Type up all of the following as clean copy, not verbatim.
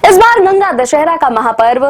इस बार गंगा दशहरा का महापर्व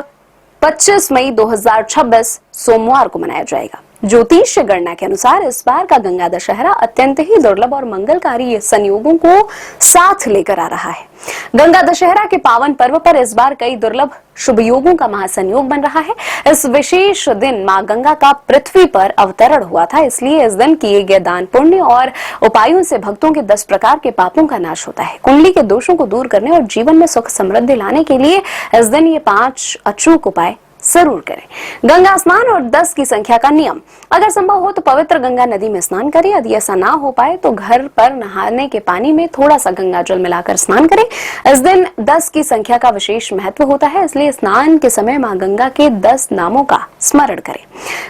25 मई 2026 सोमवार को मनाया जाएगा। ज्योतिष गणना के अनुसार इस बार का गंगा दशहरा अत्यंत ही दुर्लभ और मंगलकारी संयोगों को साथ लेकर आ रहा है। गंगा दशहरा के पावन पर्व पर इस बार कई दुर्लभ शुभ योगों का महासंयोग बन रहा है। इस विशेष दिन मां गंगा का पृथ्वी पर अवतरण हुआ था, इसलिए इस दिन किए गए दान पुण्य और उपायों से भक्तों के 10 प्रकार के पापों का नाश होता है। कुंडली के दोषों को दूर करने और जीवन में सुख समृद्धि लाने के लिए इस दिन ये 5 अचूक उपाय जरूर करें। गंगा स्नान और 10 की संख्या का नियम। अगर संभव हो तो पवित्र गंगा नदी में स्नान करें। यदि ऐसा ना हो पाए तो घर पर नहाने के पानी में थोड़ा सा गंगा जल मिलाकर स्नान करें। इस दिन 10 की संख्या का विशेष महत्व होता है, इसलिए स्नान के समय मां गंगा के 10 नामों का स्मरण करें।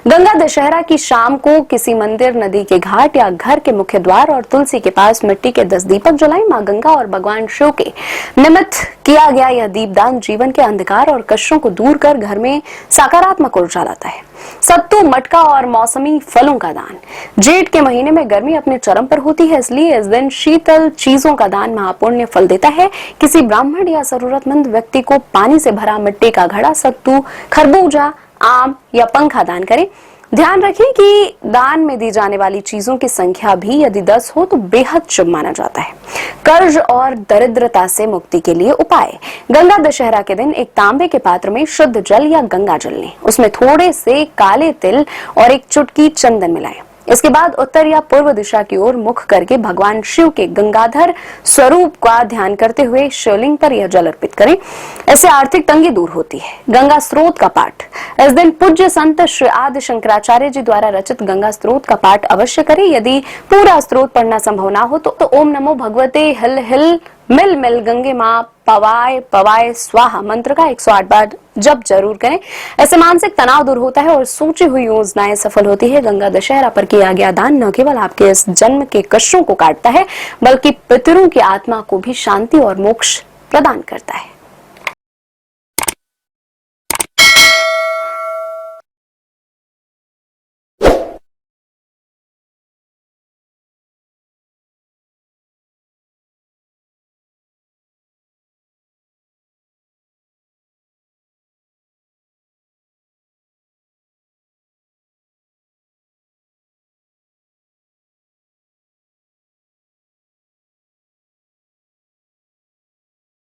गंगा दशहरा की शाम को किसी मंदिर, नदी के घाट या घर के मुख्य द्वार और तुलसी के पास मिट्टी के 10 दीपक जलाएं। मां गंगा और भगवान शिव के निमित्त किया गया यह दीपदान जीवन के अंधकार और कष्टों को दूर कर घर में सकारात्मक ऊर्जा लाता है। सत्तू, मटका और मौसमी फलों का दान। जेठ के महीने में गर्मी अपने चरम पर होती है, इसलिए इस दिन शीतल चीजों का दान महापुण्य फल देता है। किसी ब्राह्मण या जरूरतमंद व्यक्ति को पानी से भरा मिट्टी का घड़ा, सत्तू, खरबूजा, आम या पंखा दान करें। ध्यान रखें कि दान में दी जाने वाली चीजों की संख्या भी यदि 10 हो तो बेहद शुभ माना जाता है। कर्ज और दरिद्रता से मुक्ति के लिए उपाय। गंगा दशहरा के दिन एक तांबे के पात्र में शुद्ध जल या गंगा जल लें। उसमें थोड़े से काले तिल और एक चुटकी चंदन मिलाएं। इसके बाद उत्तर या पूर्व दिशा की ओर मुख करके भगवान शिव के गंगाधर स्वरूप का ध्यान करते हुए शिवलिंग पर यह जल अर्पित करें। इससे आर्थिक तंगी दूर होती है। गंगा स्त्रोत का पाठ। इस दिन पूज्य संत श्री आदि शंकराचार्य जी द्वारा रचित गंगा स्त्रोत का पाठ अवश्य करें। यदि पूरा स्त्रोत पढ़ना संभव ना हो तो ओम नमो भगवते हिल हिल मिल मिल गंगे मां पवाय पवाय स्वाहा मंत्र का 108 बार जप जरूर करें। ऐसे मानसिक तनाव दूर होता है और सोची हुई योजनाएं सफल होती है। गंगा दशहरा पर किया गया दान न केवल आपके इस जन्म के कष्टों को काटता है, बल्कि पितरों की आत्मा को भी शांति और मोक्ष प्रदान करता है।